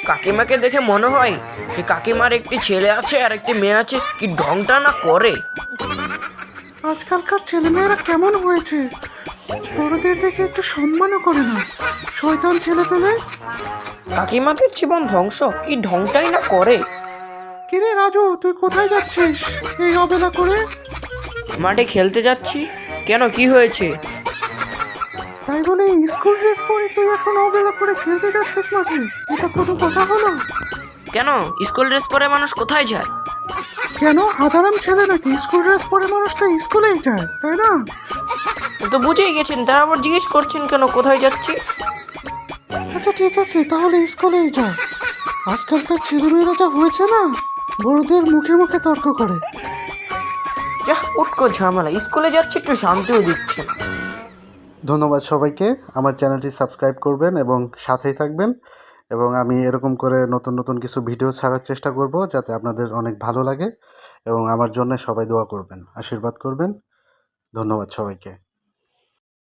কাকিমাকে দেখে মনে হয় যে কাকিমার একটি ছেলে আছে আর একটি মেয়ে আছে, কি ঢংটা না করে। আজকালকার ছেলেমেয়েরা কেমন হয়েছে, বড়দের দেখে একটু সম্মানও করে না। শয়তান ছেলে পেলে। কাকিমাদের জীবন ধ্বংস, কি ঢংটাই না করে। কিরে রাজু, তুই কোথায় যাচ্ছিস এই অবেলা করে? মাঠে খেলতে যাচ্ছি। কেন, কি হয়েছে? তাই বলে স্কুল ড্রেস পরে তুই এখন অবেলা করে খেলতে যাচ্ছিস মাঠে? এটা কোনো কথা হলো? কেন, স্কুল ড্রেস পরে মানুষ কোথায় যায়? কেন, হাদারাম ছেলে নাকি? স্কুল ড্রেস পরে মানুষ তো স্কুলেই যায়, তাই না? তো বুঝেই গেছেন, তারা আবার জিজ্ঞেস করছেন কেন কোথায় যাচ্ছি। আচ্ছা ঠিক আছে, তাহলে স্কুলেই যা। আজকালকার ছেলেমেয়েরা যা হয়েছে না, বড়দের মুখে মুখে তর্ক করে। যা উটকো ঝামেলা, স্কুলে যাচ্ছি একটু শান্তিও দিচ্ছে না। ধন্যবাদ সবাইকে। আমার চ্যানেলটি সাবস্ক্রাইব করবেন এবং সাথেই থাকবেন, এবং আমি এরকম করে নতুন নতুন কিছু ভিডিও ছাড়ার চেষ্টা করব যাতে আপনাদের অনেক ভালো লাগে, এবং আমার জন্য সবাই দোয়া করবেন, আশীর্বাদ করবেন। ধন্যবাদ সবাইকে।